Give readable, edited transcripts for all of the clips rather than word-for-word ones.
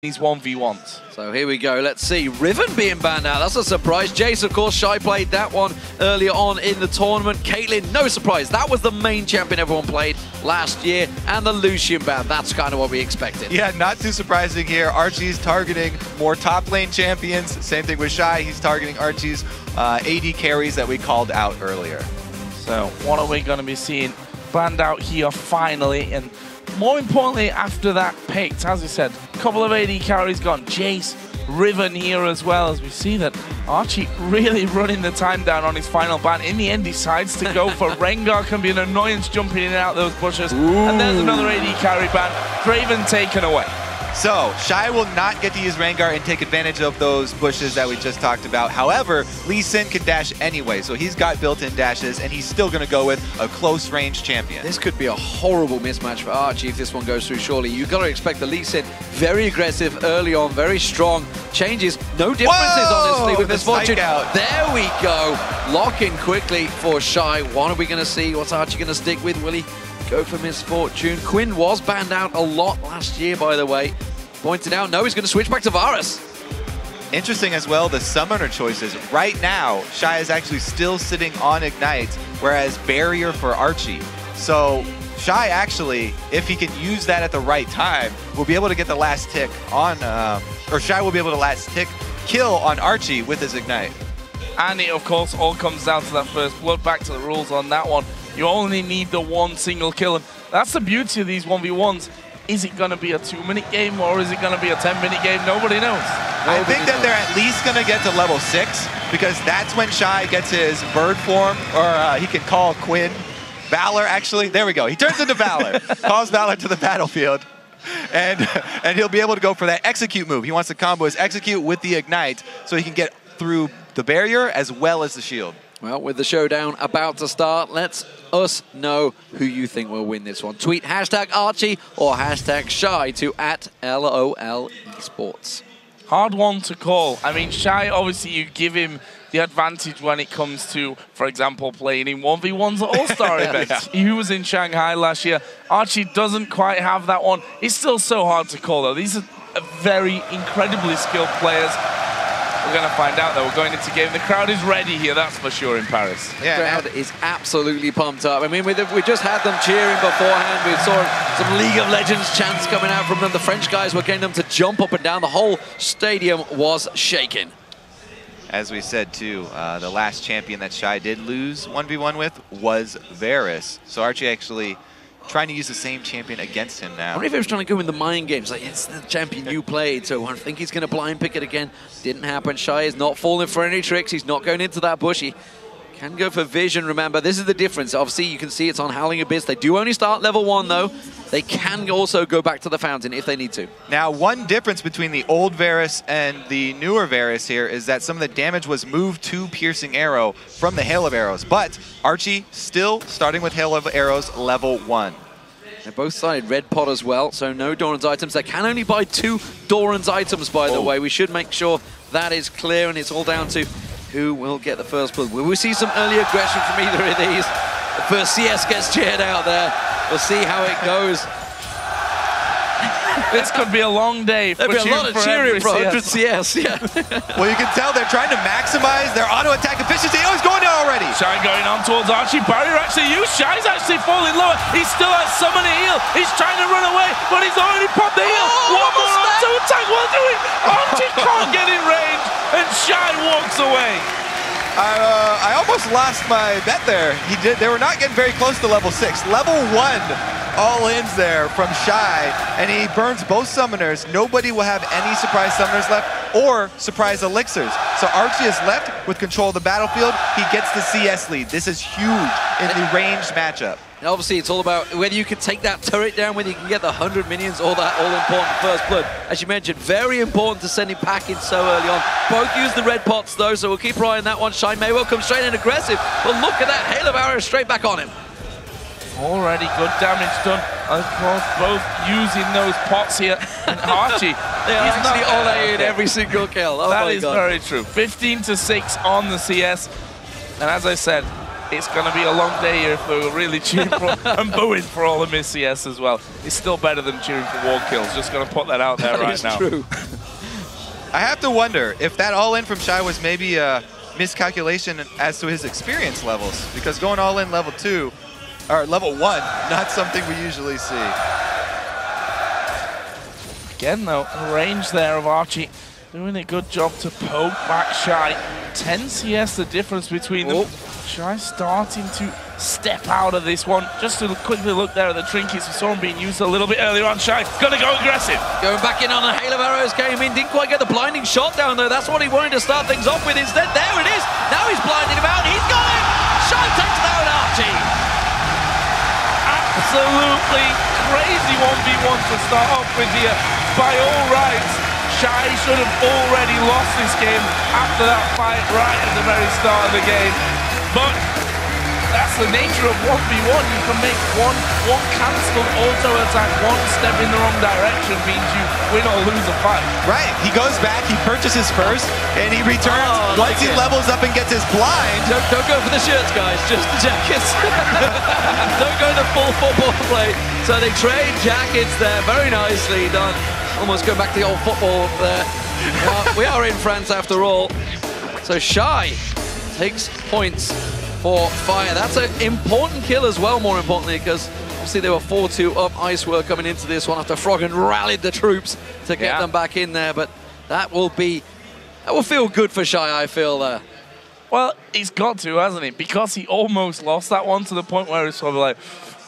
these 1v1s. So here we go. Let's see. Riven being banned out. That's a surprise. Jace, of course, Shy played that one earlier on in the tournament. Caitlyn, no surprise. That was the main champion everyone played last year. And the Lucian ban. That's kind of what we expected. Yeah, not too surprising here. Archie's targeting more top lane champions. Same thing with Shy. He's targeting Archie's AD carries that we called out earlier. So what are we going to be seeing banned out here finally? And more importantly, after that picked, as we said, a couple of AD carries gone. Jace, Riven here as well, as we see that Archie really running the time down on his final ban. In the end, decides to go for Rengar. Can be an annoyance jumping in and out those bushes. Ooh. And there's another AD carry ban. Draven taken away. So, Shy will not get to use Rengar and take advantage of those bushes that we just talked about. However, Lee Sin can dash anyway, so he's got built-in dashes, and he's still going to go with a close-range champion. This could be a horrible mismatch for Archie if this one goes through, surely. You've got to expect the Lee Sin very aggressive early on, very strong. Changes, no differences, honestly, with this Fortune. There we go. Lock in quickly for Shy. What are we going to see? What's Archie going to stick with? Will he go for Misfortune? Quinn was banned out a lot last year, by the way. Pointed out, no, he's going to switch back to Varus. Interesting as well, the summoner choices. Right now, Shy is actually still sitting on Ignite, whereas Barrier for Archie. So Shy actually, if he can use that at the right time, will be able to get the last tick on, or Shy will be able to last tick kill on Archie with his Ignite. And it, of course, all comes down to that first blood. Back to the rules on that one. You only need the one single kill, and that's the beauty of these 1v1s. Is it going to be a 2-minute game or is it going to be a 10-minute game? Nobody knows. I think that they're at least going to get to level 6 because that's when Shy gets his bird form, or he can call Quinn. Valor, actually. There we go. He turns into Valor. Calls Valor to the battlefield. And he'll be able to go for that execute move. He wants to combo his execute with the Ignite so he can get through the barrier as well as the shield. Well, with the showdown about to start, let's us know who you think will win this one. Tweet hashtag Archie or hashtag Shy to @LOL eSports. Hard one to call. I mean, Shy, obviously you give him the advantage when it comes to, for example, playing in 1v1s at All-Star events. Yeah. He was in Shanghai last year. Archie doesn't quite have that one. It's still so hard to call, though. These are very incredibly skilled players. We're going to find out, though. We're going into game. The crowd is ready here, that's for sure, in Paris. Yeah, the crowd is absolutely pumped up. I mean, we just had them cheering beforehand. We saw some League of Legends chants coming out from them. The French guys were getting them to jump up and down. The whole stadium was shaking. As we said, too, the last champion that Shy did lose 1v1 with was Varus. So Archie actually trying to use the same champion against him now. I wonder if he was trying to go in the mind games, like, it's the champion you played, so I think he's going to blind pick it again. Didn't happen. Shy is not falling for any tricks. He's not going into that bush. He can go for vision, remember. This is the difference. Obviously, you can see it's on Howling Abyss. They do only start level 1, though. They can also go back to the fountain if they need to. Now, one difference between the old Varus and the newer Varus here is that some of the damage was moved to Piercing Arrow from the Hail of Arrows. But Archie still starting with Hail of Arrows level 1. They're both sided red pot as well, so no Doran's items. They can only buy 2 Doran's items, by the way. We should make sure that is clear, and it's all down to who will get the first blood. Will we see some early aggression from either of these? The first CS gets cheered out there. We'll see how it goes. This could be a long day. There'll be a lot of cheering for 100 CS, yeah. Well, you can tell they're trying to maximize their auto-attack efficiency. Oh, he's going down already. Shy going on towards Archie. Barrier actually used. Shy's actually falling lower. He still has summon a heal. He's trying to run away, but he's already popped the heal. One more auto-attack. What doing? Archie can't get in range, and Shy walks away. I almost lost my bet there. They were not getting very close to level 6. Level 1 all-ins there from Shy, and he burns both summoners. Nobody will have any surprise summoners left or surprise elixirs. So Archie is left with control of the battlefield. He gets the CS lead. This is huge in the ranged matchup. And obviously, it's all about whether you can take that turret down, whether you can get the 100 minions or that all-important first blood. As you mentioned, very important to send him packing so early on. Both use the red pots, though, so we'll keep our eye on that one. CaoMei will come straight in aggressive, but look at that Hail of Arrows straight back on him. Already good damage done. Of course, both using those pots here. And Archie, they are actually all in every single kill. Oh, that is very true. 15 to 6 on the CS. And as I said, it's going to be a long day here if we're really cheering for and booing for all the missed CS as well. It's still better than cheering for wall kills. Just going to put that out there right now. True. I have to wonder if that all-in from Shy was maybe a miscalculation as to his experience levels, because going all-in level 2, or level 1, not something we usually see. Again, though, the range there of Archie doing a good job to poke back Shy. 10 CS the difference between them. Shy starting to step out of this one. Just to quickly look there at the trinkets, we saw him being used a little bit earlier on. Shy gonna go aggressive. Going back in on a hail of arrows, came in, didn't quite get the blinding shot down though. That's what he wanted to start things off with instead. There it is. Now he's blinding him out. He's got it. Shy takes down Archie. Absolutely crazy 1v1 to start off with here. By all rights, Shy should have already lost this game after that fight right at the very start of the game. But that's the nature of 1v1. You can make one cancelled auto attack, one step in the wrong direction means you win or lose a fight. Right, he goes back, he purchases first, and he returns once he levels up and gets his blind. Don't go for the shirts, guys, just the jackets. Don't go the full football play. So they trade jackets there, very nicely done. Almost go back to the old football there. We are in France after all. So Shy takes points for Fire. That's an important kill as well, more importantly, because obviously they were 4-2 up. Iceworld coming into this one after Froggen rallied the troops to get them back in there. But that will feel good for Shy, I feel there. Well, he's got to, hasn't he? Because he almost lost that one to the point where it's probably like,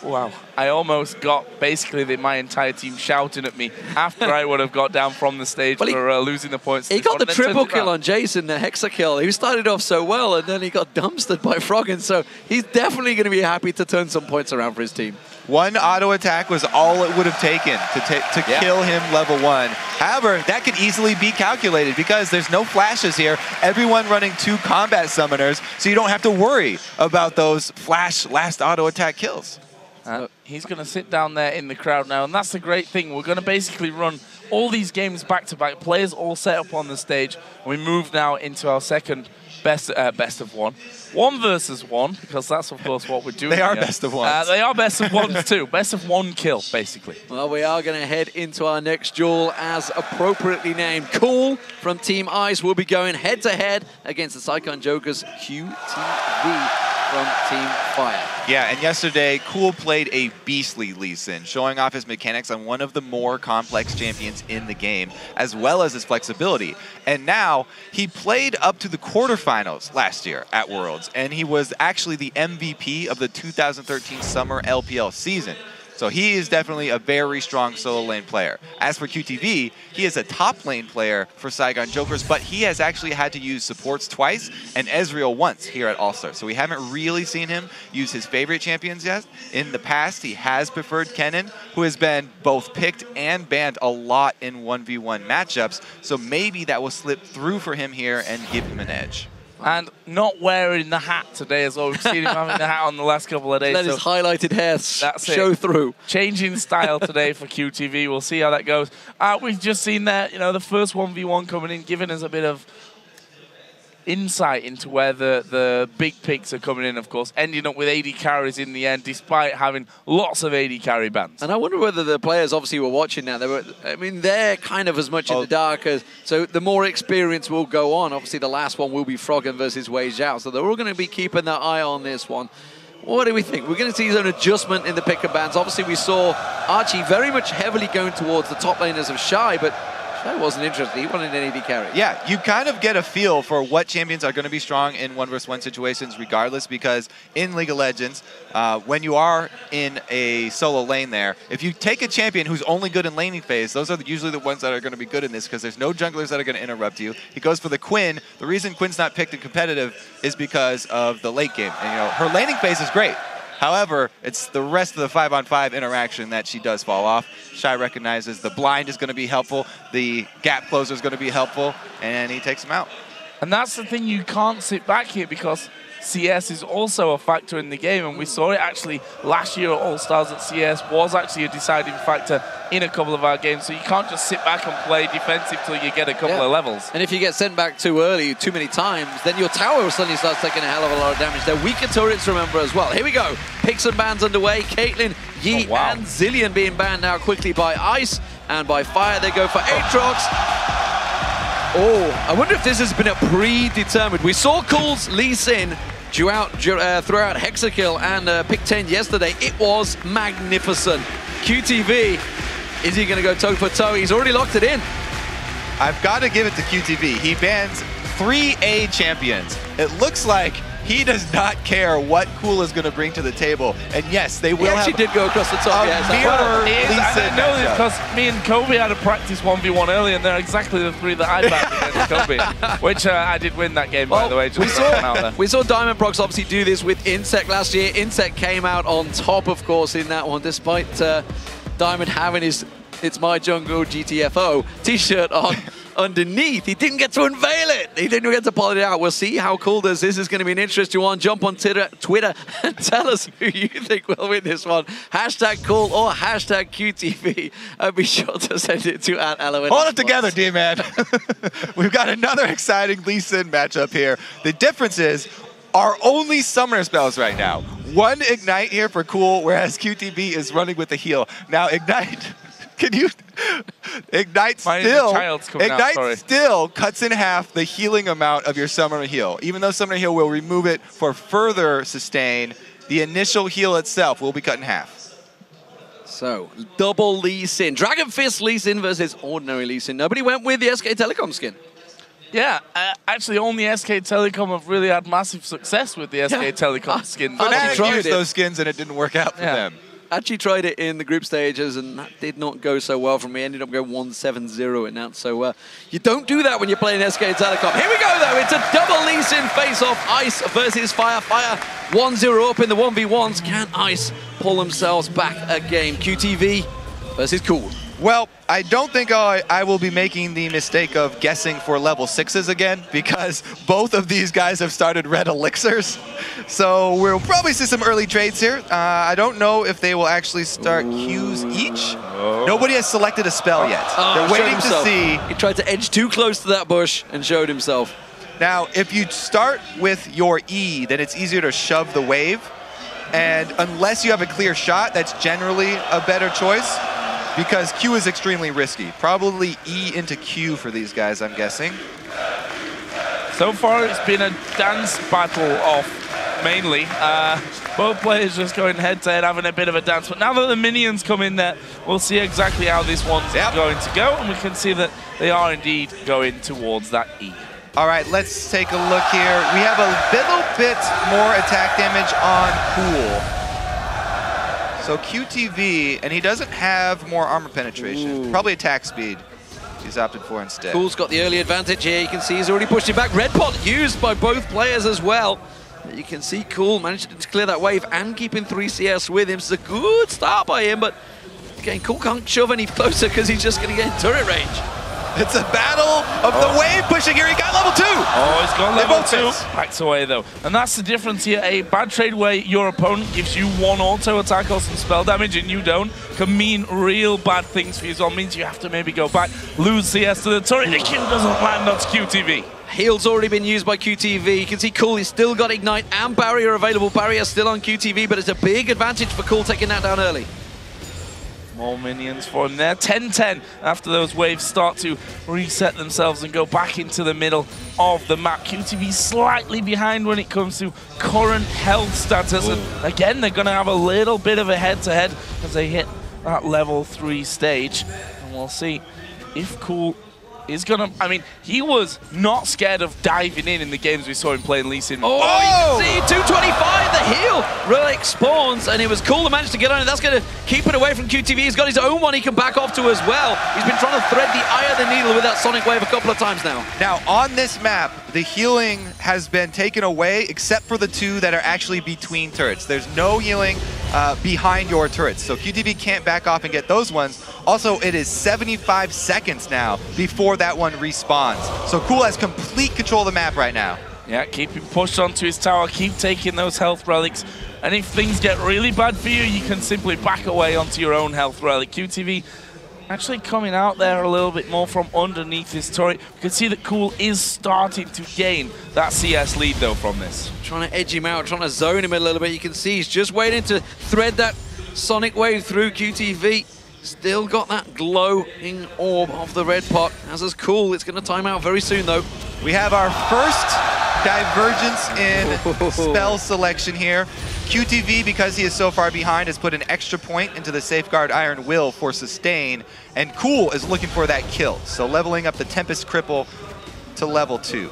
wow, I almost got basically my entire team shouting at me after I would have got down from the stage for losing the points. He got the triple kill on Jason, the hexa kill. He started off so well, and then he got dumpstered by Froggen, so he's definitely going to be happy to turn some points around for his team. One auto attack was all it would have taken to kill him level 1. However, that could easily be calculated because there's no flashes here. Everyone running 2 combat summoners, so you don't have to worry about those flash last auto attack kills. He's going to sit down there in the crowd now, and that's the great thing. We're going to basically run all these games back-to-back. Players all set up on the stage. We move now into our second best of 1. 1 versus 1, because that's, of course, what we're doing. They are best of 1s. They are best of 1s, too. Best of 1 kill, basically. Well, we are going to head into our next duel as appropriately named. Cool from Team Ice will be going head-to-head against the Sycon Jokers QTV from Team Fire. Yeah, and yesterday, Cool played a beastly Lee Sin, showing off his mechanics on one of the more complex champions in the game, as well as his flexibility. And now, he played up to the quarterfinals last year at Worlds, and he was actually the MVP of the 2013 Summer LPL season. So he is definitely a very strong solo lane player. As for QTV, he is a top lane player for Saigon Jokers, but he has actually had to use supports twice and Ezreal once here at AllStars. So we haven't really seen him use his favorite champions yet. In the past, he has preferred Kennen, who has been both picked and banned a lot in 1v1 matchups. So maybe that will slip through for him here and give him an edge. And not wearing the hat today as well. We've seen him having the hat on the last couple of days. Let his highlighted hair show through. Changing style today for QTV. We'll see how that goes. We've just seen that, the first 1v1 coming in, giving us a bit of insight into where the big picks are coming in, of course, ending up with AD carries in the end, despite having lots of AD carry bans. And I wonder whether the players obviously were watching now. They're kind of as much in the dark as, so the more experience will go on. Obviously, the last one will be Froggen versus WeiXiao, so they're all going to be keeping their eye on this one. What do we think? We're going to see an adjustment in the pick and bans. Obviously, we saw Archie very much heavily going towards the top laners of Shy, but Shy wasn't interested. He wanted an AD carry. Yeah, you kind of get a feel for what champions are going to be strong in 1 versus 1 situations regardless, because in League of Legends, when you are in a solo lane there, if you take a champion who's only good in laning phase, those are usually the ones that are going to be good in this because there's no junglers that are going to interrupt you. He goes for the Quinn. The reason Quinn's not picked in competitive is because of the late game. And, her laning phase is great. However, it's the rest of the 5-on-5 interaction that she does fall off. Shy recognizes the blind is going to be helpful, the gap closer is going to be helpful, and he takes him out. And that's the thing, you can't sit back here because CS is also a factor in the game, and we saw it actually last year at AllStars that CS was actually a deciding factor in a couple of our games, so you can't just sit back and play defensive till you get a couple of levels. And if you get sent back too early, too many times, then your tower suddenly starts taking a hell of a lot of damage. They're weaker turrets, remember, as well. Here we go. Picks and bans underway. Caitlyn, Yi, and Zillion being banned now quickly by Ice, and by Fire they go for Aatrox. Oh, I wonder if this has been a predetermined. We saw Cool's Lee Sin throw out Hexakill and pick 10 yesterday. It was magnificent. QTV, is he going to go toe for toe? He's already locked it in. I've got to give it to QTV. He bans 3 A champions. It looks like he does not care what Cool is going to bring to the table. And yes, they will he actually did go across the top. I know this because me and CaoMei had a practice 1v1 earlier, and they're exactly the 3 that I backed against CaoMei, which I did win that game, by the way. We saw Diamondprox obviously do this with Insect last year. Insect came out on top, of course, in that one, despite Diamond having his It's My Jungle GTFO t-shirt on. Underneath, he didn't get to unveil it. He didn't get to pull it out. We'll see how Cool does. This is going to be an interesting one. Jump on Twitter and tell us who you think will win this one. Hashtag Cool or hashtag QTV. And be sure to send it to @LOL. Hold it together, D-Man. We've got another exciting Lee Sin matchup here. The difference is our only summoner spells right now. 1 Ignite here for Cool, whereas QTV is running with the heal. Now, Ignite... Can you... Ignite still cuts in half the healing amount of your summoner heal. Even though summoner heal will remove it for further sustain, the initial heal itself will be cut in half. So, double Lee Sin. Dragon Fist Lee Sin versus ordinary Lee Sin. Nobody went with the SK Telecom skin. Yeah, actually only SK Telecom have really had massive success with the SK Telecom skin. Fnatic used those skins and it didn't work out for them. Actually tried it in the group stages, and that did not go so well for me. Ended up going 1-7-0 in that. So you don't do that when you're playing SK Telecom. Here we go, though. It's a double Lee Sin face-off. Ice versus Fire. Fire 1-0 up in the 1v1s. Can Ice pull themselves back a game? QTV versus Cool. Well, I don't think I will be making the mistake of guessing for level 6s again, because both of these guys have started red elixirs. So we'll probably see some early trades here. I don't know if they will actually start Qs each. Nobody has selected a spell yet. They're waiting to see. He tried to edge too close to that bush and showed himself. Now, if you start with your E, then it's easier to shove the wave. And unless you have a clear shot, that's generally a better choice, because Q is extremely risky. Probably E into Q for these guys, I'm guessing. So far, it's been a dance battle off, mainly. Both players just going head-to-head, having a bit of a dance. But now that the minions come in there, we'll see exactly how this one's going to go. And we can see that they are indeed going towards that E. All right, let's take a look here. We have a little bit more attack damage on Cool. So QTV, and he doesn't have more armor penetration. Probably attack speed he's opted for instead. Cool's got the early advantage here. You can see he's already pushed him back. Red pot used by both players as well. You can see Cool managed to clear that wave and keeping 3 CS with him. It's a good start by him, but again, Cool can't shove any closer because he's just going to get in turret range. It's a battle of the wave pushing here. He got level 2. Oh, he's got level 2. Backs away, though. And that's the difference here. A bad trade where your opponent gives you 1 auto attack or some spell damage and you don't can mean real bad things for you as well. Means you have to maybe go back, lose CS to the turret. The kill doesn't land on QTV. Heal's already been used by QTV. You can see Cool, he's still got Ignite and Barrier available. Barrier still on QTV, but it's a big advantage for Cool taking that down early. More minions for him there. 10-10 after those waves start to reset themselves and go back into the middle of the map. QTV slightly behind when it comes to current health status. And again, they're going to have a little bit of a head-to-head as they hit that level 3 stage. And we'll see if Cool is going to... I mean, he was not scared of diving in the games we saw him playing Lee Sin. Oh, you can see 225, the heal relic spawns, and it was Cool to manage to get on it. That's going to keep it away from QTV. He's got his own one he can back off to as well. He's been trying to thread the eye of the needle with that Sonic Wave a couple of times now. Now, on this map, the healing has been taken away except for the 2 that are actually between turrets. There's no healing behind your turrets, so QTV can't back off and get those ones. Also, it is 75 seconds now before that one respawns. So Cool has complete control of the map right now. Yeah, keep him pushed onto his tower, keep taking those health relics. And if things get really bad for you, you can simply back away onto your own health relic. QTV actually coming out there a little bit more from underneath this turret. You can see that Cool is starting to gain that CS lead though from this. Trying to edge him out, trying to zone him a little bit. You can see he's just waiting to thread that sonic wave through. QTV. Still got that glowing orb of the red pot. As is Cool, it's going to time out very soon though. We have our first divergence in spell selection here. QTV, because he is so far behind, has put an extra point into the Safeguard Iron Will for sustain, and Cool is looking for that kill. So leveling up the Tempest Cripple to level 2.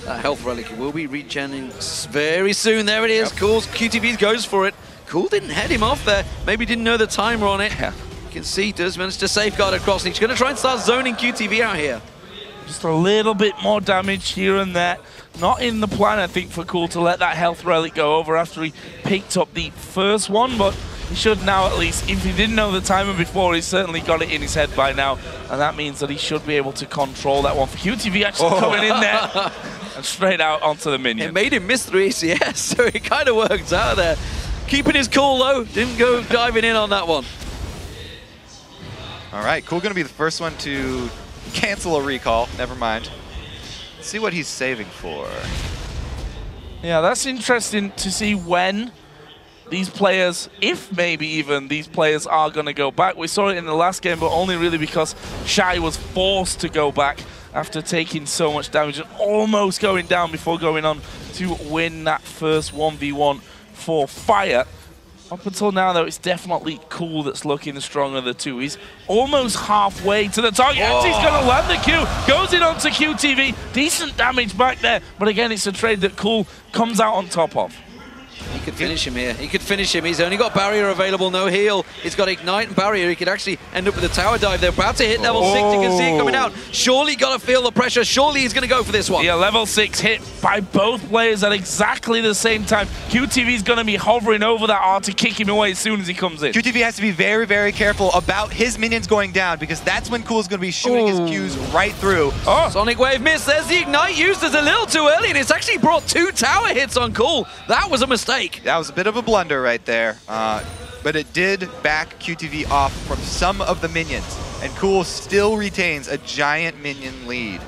That health relic will be regenning very soon. There it is. Yep. Cool. QTV goes for it. Cool didn't head him off there. Maybe didn't know the timer on it. Yeah. You can see he does manage to safeguard across. He's going to try and start zoning QTV out here. Just a little bit more damage here and there. Not in the plan, I think, for Cool to let that health relic go over after he picked up the first one, but he should now at least. If he didn't know the timer before, he's certainly got it in his head by now, and that means that he should be able to control that one. For QTV actually coming in there and straight out onto the minion. It made him miss 3 CS, so it kind of worked out there. Keeping his cool though, didn't go diving in on that one. All right, Cool gonna be the first one to cancel a recall. Never mind. Let's see what he's saving for. Yeah, that's interesting to see when these players, if maybe even these players are going to go back. We saw it in the last game, but only really because Shy was forced to go back after taking so much damage and almost going down before going on to win that first 1v1 for Fire. Up until now, though, it's definitely Cool that's looking the stronger of the two. He's almost halfway to the target. And he's going to land the Q. Goes in onto QTV. Decent damage back there. But again, it's a trade that Cool comes out on top of. He could finish him here. He could finish him. He's only got barrier available, no heal. He's got ignite and barrier. He could actually end up with a tower dive. They're about to hit level 6. You can see it coming out. Surely got to feel the pressure. Surely he's going to go for this one. Yeah, level 6 hit by both players at exactly the same time. QTV's going to be hovering over that R to kick him away as soon as he comes in. QTV has to be very, very careful about his minions going down because that's when Cool's going to be shooting his Qs right through. Sonic Wave miss. There's the ignite used as a little too early, and it's actually brought 2 tower hits on Cool. That was a mistake. That was a bit of a blunder right there, but it did back QTV off from some of the minions, and Cool still retains a giant minion lead.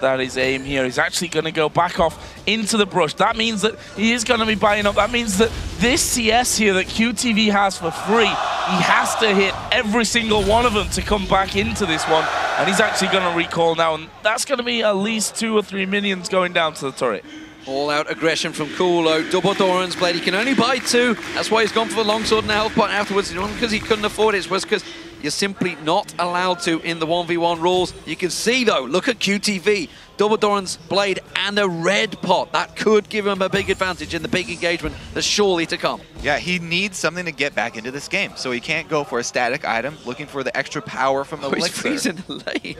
That his aim here. He's actually going to go back off into the brush. That means that he is going to be buying up. That means that this CS here that QTV has for free, he has to hit every single one of them to come back into this one, and he's actually going to recall now, and that's going to be at least 2 or 3 minions going down to the turret. All-out aggression from Coolo. Double Doran's blade. He can only buy 2. That's why he's gone for the longsword and the health pot afterwards. It wasn't because he couldn't afford it. It was because you're simply not allowed to in the 1v1 rules. You can see, though, look at QTV. Double Doran's blade and a red pot. That could give him a big advantage in the big engagement that's surely to come. Yeah, he needs something to get back into this game. So he can't go for a static item, looking for the extra power from the elixir. He's freezing the lane.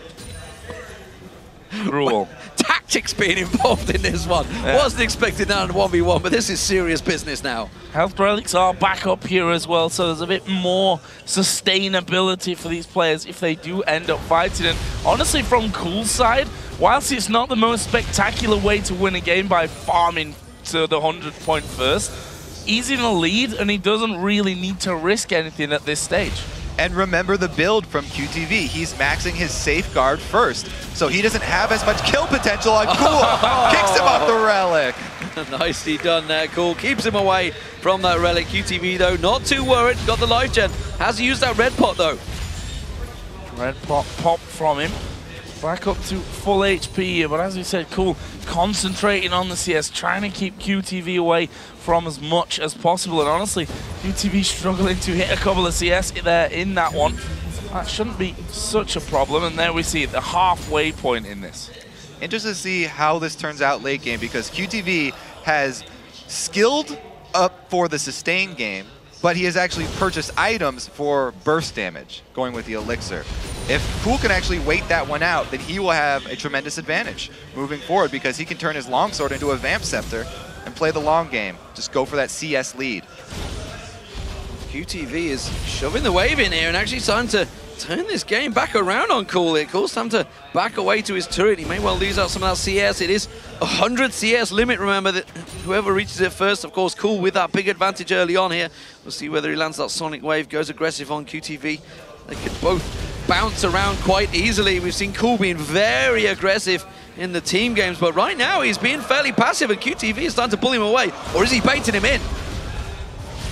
Rule. Tactics being involved in this one. Yeah. Wasn't expecting that in 1v1, but this is serious business now. Health relics are back up here as well, so there's a bit more sustainability for these players if they do end up fighting. And honestly, from Cool's side, whilst it's not the most spectacular way to win a game by farming to the 100th point first, he's in a lead and he doesn't really need to risk anything at this stage. And remember the build from QTV. He's maxing his safeguard first, so he doesn't have as much kill potential on Cool. Kicks him off the relic. Nicely done there, Cool. Keeps him away from that relic. QTV, though, not too worried. Got the life gen. Has he used that red pot, though? Red pot popped from him. Back up to full HP here, but as we said, Cool concentrating on the CS, trying to keep QTV away from as much as possible. And honestly, QTV struggling to hit a couple of CS there in that one. That shouldn't be such a problem. And there we see it, the halfway point in this. Interested to see how this turns out late game because QTV has skilled up for the sustain game, but he has actually purchased items for burst damage, going with the elixir. If Cool can actually wait that one out, then he will have a tremendous advantage moving forward because he can turn his longsword into a Vamp Scepter and play the long game. Just go for that CS lead. QTV is shoving the wave in here and actually starting to turn this game back around on Cool. It calls time to back away to his turret. He may well lose out some of that CS. It is 100 CS limit, remember, that whoever reaches it first, of course, Cool with that big advantage early on here. We'll see whether he lands that Sonic Wave, goes aggressive on QTV. They could both bounce around quite easily. We've seen Cool being very aggressive in the team games, but right now he's being fairly passive and QTV is starting to pull him away. Or is he baiting him in?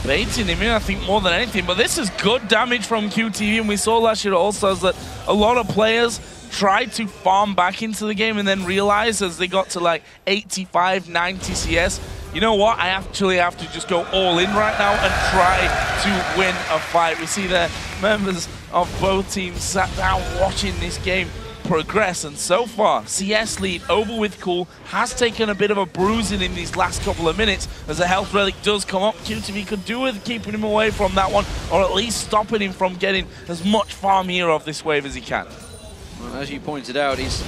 Baiting him in, I think, more than anything. But this is good damage from QTV, and we saw last year at AllStars that a lot of players tried to farm back into the game and then realized as they got to like 85, 90 CS, you know what, I actually have to just go all in right now and try to win a fight. We see the members of both teams sat down watching this game progress, and so far CS lead over with Cool has taken a bit of a bruising in these last couple of minutes as the health relic does come up. QTV could do with keeping him away from that one, or at least stopping him from getting as much farm here of this wave as he can. Well, as you pointed out, he's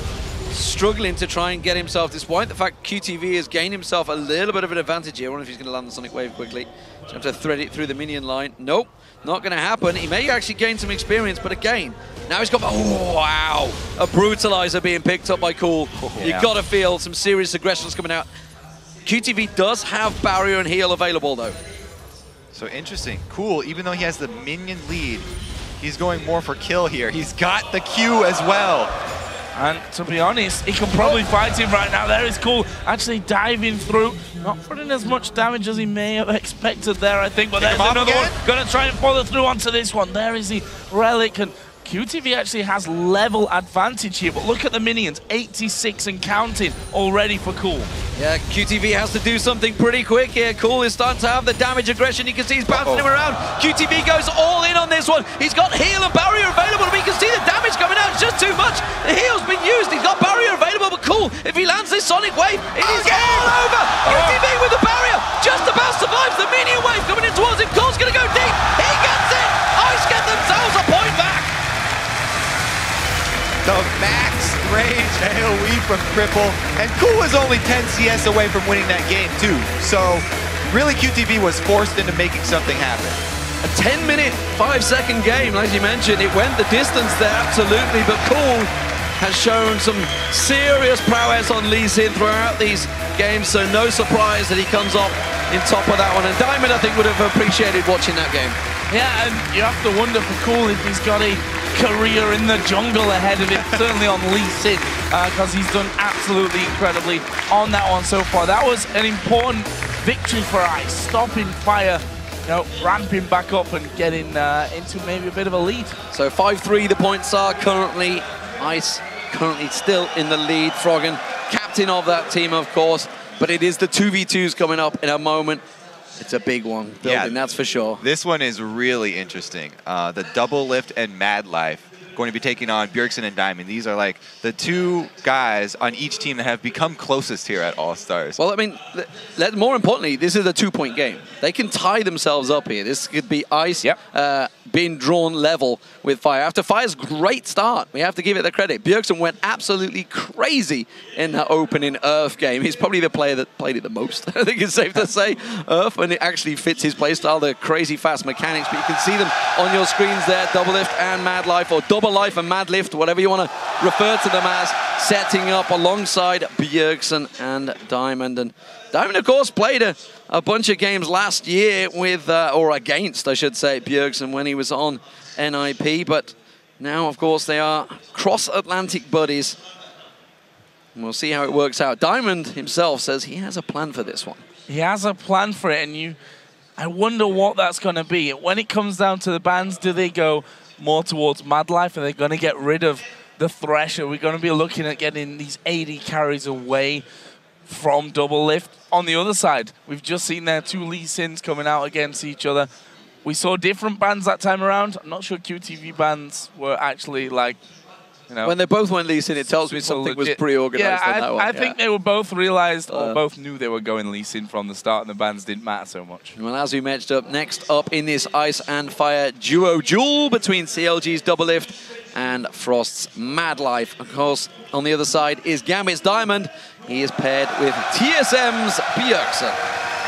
struggling to try and get himself, despite the fact QTV has gained himself a little bit of an advantage here. I wonder if he's going to land the Sonic Wave quickly. He's going to have to thread it through the minion line. Nope, not going to happen. He may actually gain some experience, but again, now he's got, oh wow, a brutalizer being picked up by Cool. Yeah. You've got to feel some serious aggressions coming out. QTV does have barrier and heal available though. So interesting. Cool, even though he has the minion lead, he's going more for kill here. He's got the Q as well. And to be honest, he can probably fight him right now. There is Cool actually diving through, not putting as much damage as he may have expected there, I think. But there's another one. Going to try and follow through onto this one. There is the relic, and QTV actually has level advantage here. But look at the minions, 86 and counting already for Cool. Yeah, QTV has to do something pretty quick here. Cool is starting to have the damage aggression. You can see he's bouncing him around. QTV goes all in on this one. He's got heal and barrier available. We can see the damage coming out. It's just too much. The heal's been used. He's got barrier available, but Cool, if he lands this Sonic Wave, it is all over. QTV with the barrier just about survives the minion wave coming in towards him. Cool's going to go deep. He gets it. Ice get themselves a point back. The max range AoE from Cripple, and Cool was only 10 CS away from winning that game too. So really QTV was forced into making something happen. A 10-minute, 5-second game, as you mentioned. It went the distance there, absolutely, but Cool has shown some serious prowess on Lee Sin throughout these games, so no surprise that he comes off in top of that one. And Diamond, I think, would have appreciated watching that game. Yeah, and you have to wonder for Cool if he's got a career in the jungle ahead of him, certainly on Lee Sin, because he's done absolutely incredibly on that one so far. That was an important victory for Ice, stopping fire, you know, ramping back up and getting into maybe a bit of a lead. So 5-3 the points are currently. Ice currently still in the lead. Froggen, captain of that team, of course, but it is the 2v2s coming up in a moment. It's a big one building, that's for sure. This one is really interesting. The Doublelift and Madlife going to be taking on Bjergsen and Diamond. These are like the two guys on each team that have become closest here at AllStars. Well, I mean, more importantly, this is a 2-point game. They can tie themselves up here. This could be Ice being drawn level with Fire. After Fire's great start, we have to give it the credit. Bjergsen went absolutely crazy in that opening Earth game. He's probably the player that played it the most. I think it's safe to say. Earth, and it actually fits his playstyle, the crazy fast mechanics. But you can see them on your screens there, Doublelift and Madlife, or Double Life and Madlift, whatever you want to refer to them as, setting up alongside Bjergsen and Diamond. And Diamond, of course, played a bunch of games last year with, or against, I should say, Bjergsen when he was on NIP. But now, of course, they are cross-Atlantic buddies. And we'll see how it works out. Diamond himself says he has a plan for this one. He has a plan for it, and I wonder what that's going to be. When it comes down to the bans, do they go more towards Madlife? Are they going to get rid of the Thresh? Are we going to be looking at getting these AD carries away from Doublelift? On the other side, we've just seen there two Lee Sins coming out against each other. We saw different bans that time around. I'm not sure QTV bans were actually like, you know, when they both went Lee Sin, it tells me something was pre-organized on that one. I think they were both realized, or both knew they were going Lee Sin from the start, and the bans didn't matter so much. Well, as we matched up, next up in this Ice and Fire duo duel between CLG's Doublelift and Frost's Madlife. Of course, on the other side is Gambit's Diamond. He is paired with TSM's Bjergsen.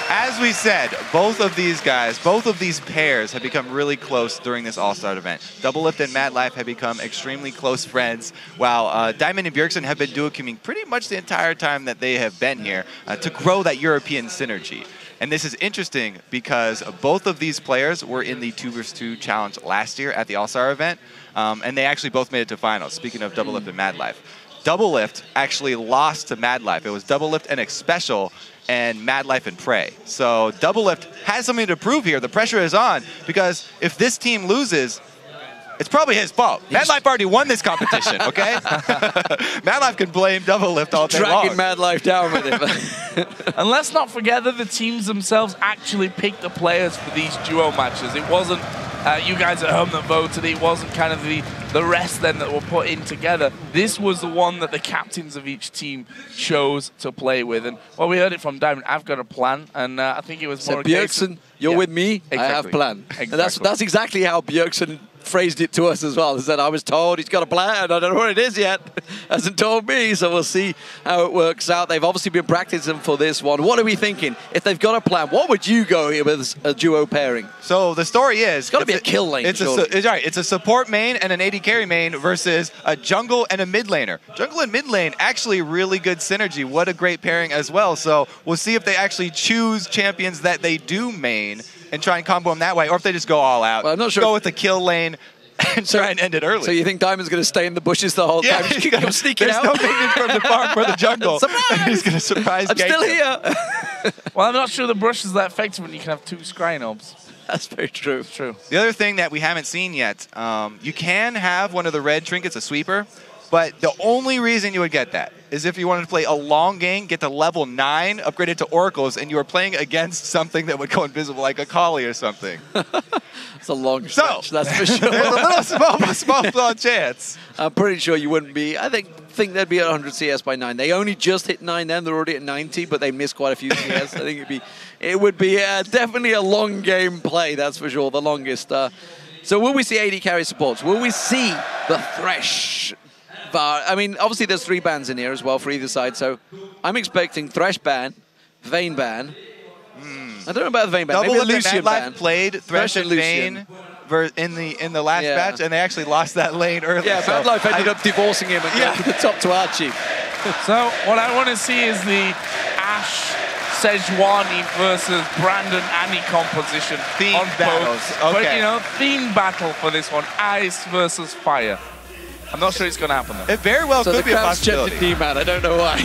As we said, both of these guys, both of these pairs have become really close during this All-Star event. Doublelift and Madlife have become extremely close friends, while Diamond and Bjergsen have been duo-teaming pretty much the entire time that they have been here to grow that European synergy. And this is interesting because both of these players were in the 2vs2 challenge last year at the All-Star event, and they actually both made it to finals, speaking of Doublelift and Madlife. Doublelift actually lost to Madlife. It was Doublelift and X Special and Madlife and Prey. So Doublelift has something to prove here. The pressure is on because if this team loses, it's probably his fault. Madlife already won this competition, okay? Madlife can blame Doublelift all day long. Dragging Madlife down with him. And let's not forget that the teams themselves actually picked the players for these duo matches. It wasn't you guys at home that voted. It wasn't kind of the rest then that were put in together. This was the one that the captains of each team chose to play with. And well, we heard it from Diamond. I've got a plan, and I think it was more a case of, Bjergsen, you're with me. Exactly. I have a plan. Exactly. And that's exactly how Bjergsen phrased it to us as well. He said, I was told he's got a plan. I don't know what it is yet. Hasn't told me, so we'll see how it works out. They've obviously been practicing for this one. What are we thinking? If they've got a plan, what would you go here with a duo pairing? So the story is... It's got to be a kill lane. It's a support main and an AD carry main versus a jungle and a mid laner. Jungle and mid lane, actually really good synergy. What a great pairing as well. So we'll see if they actually choose champions that they do main and try and combo them that way, or if they just go all out. Well, I'm not sure. Go with the kill lane and try and end it early. So you think Diamond's going to stay in the bushes the whole time? Just keep sneaking out? There's no need for him to farm for the jungle. Surprise! He's going to surprise I'm still here. Well, I'm not sure the brush is that effective when you can have two scry knobs. That's very true. It's true. The other thing that we haven't seen yet, you can have one of the red trinkets, a sweeper, but the only reason you would get that is if you wanted to play a long game, get to level 9, upgrade it to oracles, and you were playing against something that would go invisible, like a collie or something. It's a long stretch, that's for sure. There's a little small chance. I'm pretty sure you wouldn't be. I think they'd be at 100 CS by 9. They only just hit 9 then. They're already at 90, but they missed quite a few CS. I think it would be definitely a long game play, that's for sure, the longest. So will we see AD carry supports? Will we see the Thresh? I mean, obviously there's 3 bans in here as well for either side, so I'm expecting Thresh ban, Vayne ban. I don't know about the Vayne ban. Maybe the Lucian ban. Played Thresh and Vayne in the last match, and they actually lost that lane early. Yeah, so Madlife ended up divorcing him and going to the top to Archie. So what I want to see is the Ash Sejuani versus Brandon Annie composition. Theme battles. Okay. But, you know, theme battle for this one. Ice versus fire. I'm not sure it's going to happen though. It very well could be a possibility. So the team out. I don't know why.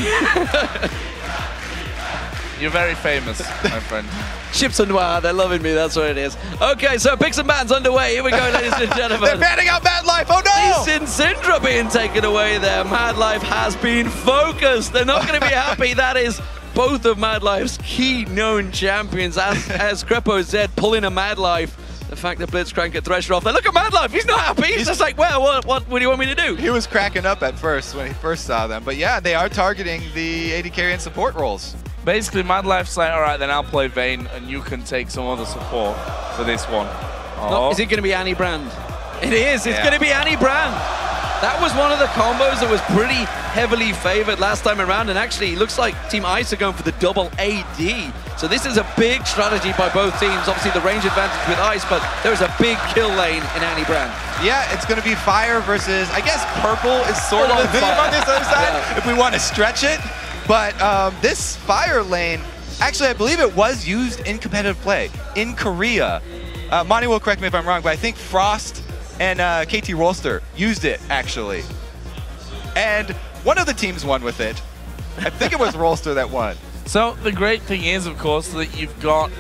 You're very famous, my friend. Chips and Noir, they're loving me, that's what it is. Okay, so picks and bans underway. Here we go, ladies and gentlemen. They're banning out Madlife, oh no! Lee Sin Syndra being taken away there. Madlife has been focused. They're not going to be happy. That is both of Madlife's key known champions. As Crepo said, pulling a Madlife. The fact that Blitzcrank at Thresh off there. Look at Madlife, he's not happy. He's just like, well, what do you want me to do? He was cracking up at first when he first saw them. But yeah, they are targeting the AD carry and support roles. Basically, Madlife's like, all right, then I'll play Vayne and you can take some other support for this one. Oh. No, is it going to be Annie Brand? It is, it's going to be Annie Brand. That was one of the combos that was pretty heavily favored last time around, and actually it looks like Team Ice are going for the double AD. So this is a big strategy by both teams. Obviously the range advantage with Ice, but there's a big kill lane in Annie Brand. Yeah, it's going to be fire versus, I guess purple is sort of a theme on this other side, if we want to stretch it. But this fire lane, actually I believe it was used in competitive play in Korea. Monty will correct me if I'm wrong, but I think Frost and KT Rolster used it, actually. And one of the teams won with it. I think it was Rolster that won. So the great thing is, of course, that you've got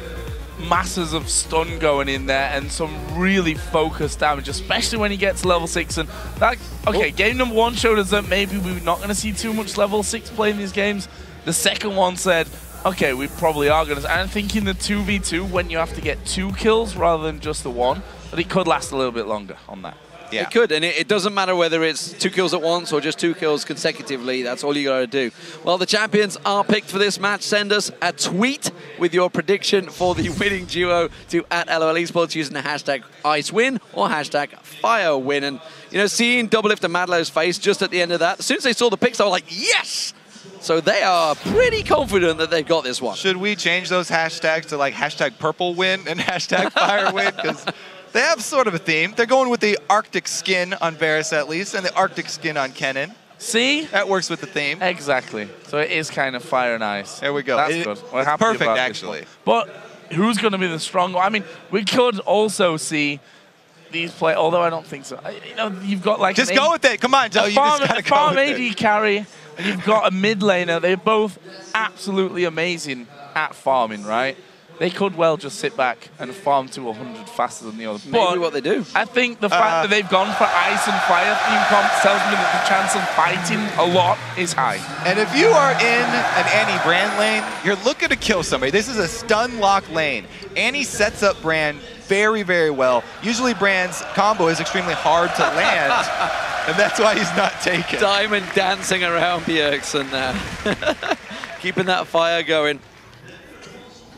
masses of stun going in there and some really focused damage, especially when he gets level 6. And that, okay, game number 1 showed us that maybe we're not going to see too much level 6 play in these games. The second one said, okay, we probably are going to. And I'm thinking the 2v2, when you have to get 2 kills rather than just the 1, but it could last a little bit longer on that. Yeah. It could, and it doesn't matter whether it's 2 kills at once or just 2 kills consecutively. That's all you got to do. Well, the champions are picked for this match. Send us a tweet with your prediction for the winning duo to @LOL eSports using the hashtag IceWin or hashtag FireWin. And, you know, seeing Doublelift and Madlife's face just at the end of that, as soon as they saw the picks, I was like, yes! So they are pretty confident that they've got this one. Should we change those hashtags to like hashtag purple win and hashtag fire win? Because they have sort of a theme. They're going with the Arctic skin on Varus at least, and the Arctic skin on Kennen. See? That works with the theme. Exactly. So it is kind of fire and ice. There we go. That's good. We're happy perfect, about actually. this one. But who's going to be the strong one? I mean, we could also see these play, although I don't think so. You know, you've got like... Just go with it. Come on, Joe. You just got to go with AD carry, and you've got a mid laner. They're both absolutely amazing at farming, right? They could well just sit back and farm to 100 faster than the other. Maybe what they do. I think the fact that they've gone for ice and fire theme comps tells me that the chance of fighting a lot is high. And if you are in an Annie Brand lane, you're looking to kill somebody. This is a stun lock lane. Annie sets up Brand very, very well. Usually Brand's combo is extremely hard to land, and that's why he's not taken. Diamond dancing around Bjergsen there. Keeping that fire going.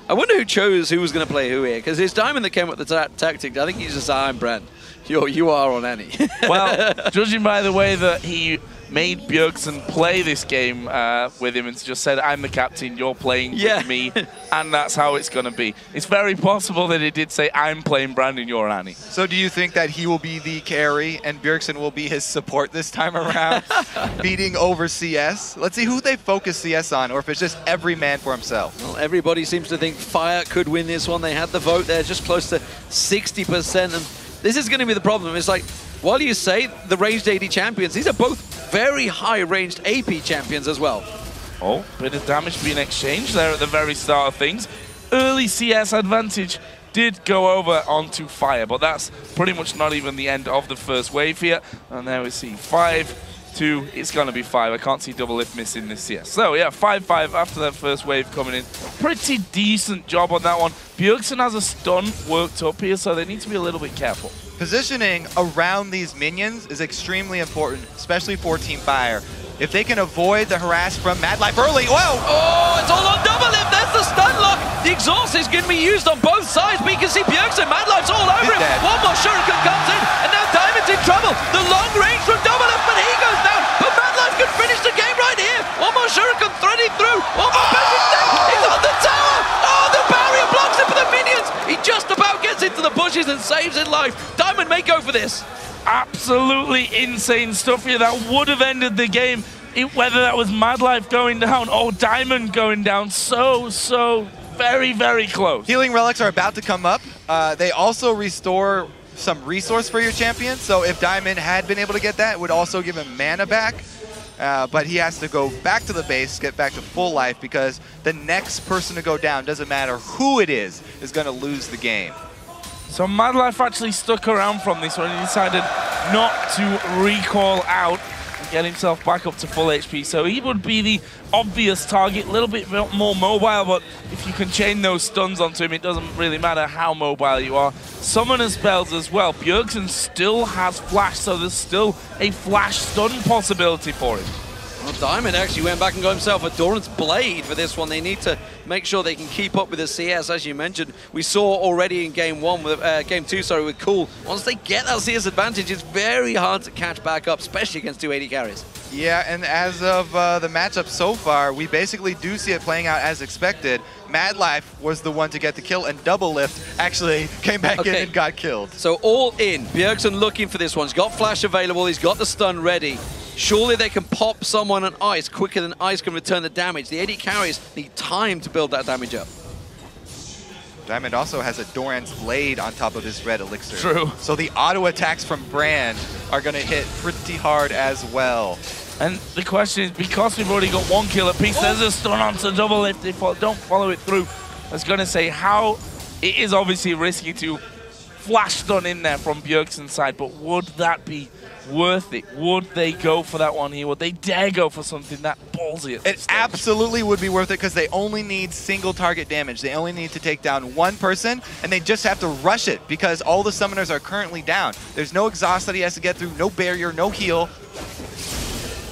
I wonder who chose who was going to play who here, because it's Diamond that came up with the tactic. I think he's just Iron Brand. You are on Annie. Well, judging by the way that he made Bjergsen play this game with him and just said, I'm the captain, you're playing with me, and that's how it's going to be. It's very possible that he did say, I'm playing Brandon, you're Annie. So do you think that he will be the carry and Bjergsen will be his support this time around, beating over CS? Let's see who they focus CS on, or if it's just every man for himself. Well, everybody seems to think Fire could win this one. They had the vote there, just close to 60%. And this is going to be the problem. It's like, while you say the ranged AD champions, these are both very high ranged AP champions as well. Oh, bit of damage being exchanged there at the very start of things. Early CS advantage did go over onto Fire, but that's pretty much not even the end of the first wave here. And there we see 5-2, it's going to be 5. I can't see Doublelift missing this CS. So yeah, 5-5 after that first wave coming in. Pretty decent job on that one. Bjergsen has a stun worked up here, so they need to be a little bit careful. Positioning around these minions is extremely important, especially for Team Fire. If they can avoid the harass from Madlife early, whoa! Oh, it's all on Doublelift. There's the stun lock. The exhaust is going to be used on both sides, but you can see Bjergsen, Madlife's all over him. Dead. One more shuriken comes in, and now Diamond's in trouble. The long range from Doublelift, but he goes down. But Madlife can finish the game right here. One more shuriken threading through. One more He's on the tower. Oh, the barrier blocks it for the minions. He just about gets into the bushes and saves his life. Diamond may go for this. Absolutely insane stuff here. That would have ended the game, whether that was Madlife going down or Diamond going down. So very, very close. Healing relics are about to come up. They also restore some resource for your champion. So if Diamond had been able to get that, it would also give him mana back. But he has to go back to the base, get back to full life, because the next person to go down, doesn't matter who it is going to lose the game. So Madlife actually stuck around from this one. He decided not to recall out and get himself back up to full HP. So he would be the obvious target, a little bit more mobile, but if you can chain those stuns onto him, it doesn't really matter how mobile you are. Summoner spells as well. Bjergsen still has flash, so there's still a flash stun possibility for him. Well, Diamond actually went back and got himself a Doran's Blade for this one. They need to make sure they can keep up with the CS, as you mentioned. We saw already in game two, with Cool. Once they get that CS advantage, it's very hard to catch back up, especially against 2 AD carries. Yeah, and as of the matchup so far, we basically do see it playing out as expected. Madlife was the one to get the kill, and Doublelift actually came back in and got killed. So all in, Bjergsen looking for this one. He's got flash available, he's got the stun ready. Surely they can pop someone on ice quicker than ice can return the damage. The AD carries need time to build that damage up. Diamond also has a Doran's Blade on top of his red elixir. True. So the auto attacks from Brand are going to hit pretty hard as well. And the question is, because we've already got one kill apiece, there's a stun onto Doublelift. If they don't follow it through, I was going to say how it is obviously risky to flash stun in there from Bjergsen's side, but would that be worth it? Would they go for that one here? Would they dare go for something that ballsy at this stage? Absolutely would be worth it, because they only need single target damage. They only need to take down one person, and they just have to rush it because all the summoners are currently down. There's no exhaust that he has to get through, no barrier, no heal.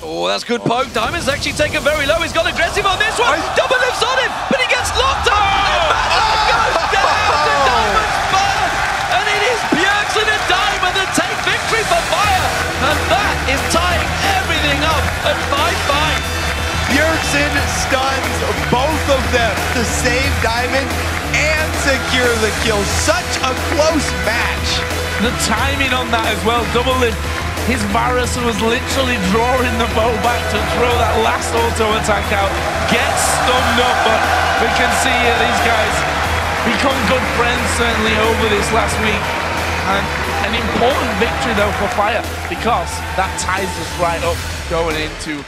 Oh, that's good poke. Diamond's actually taken very low. He's got aggressive on this one. Doublelift's on him, but he gets locked up. And Madlife goes down to Diamond's fire. And it is Bjergsen and Diamond that take victory for Fire. And that is tying everything up at 5-5. Bjergsen stuns both of them to save Diamond and secure the kill. Such a close match. The timing on that as well. Doublelift, his Varus was literally drawing the bow back to throw that last auto attack out. Gets stunned up, but we can see here these guys become good friends certainly over this last week. And an important victory though for Fire, because that ties us right up going into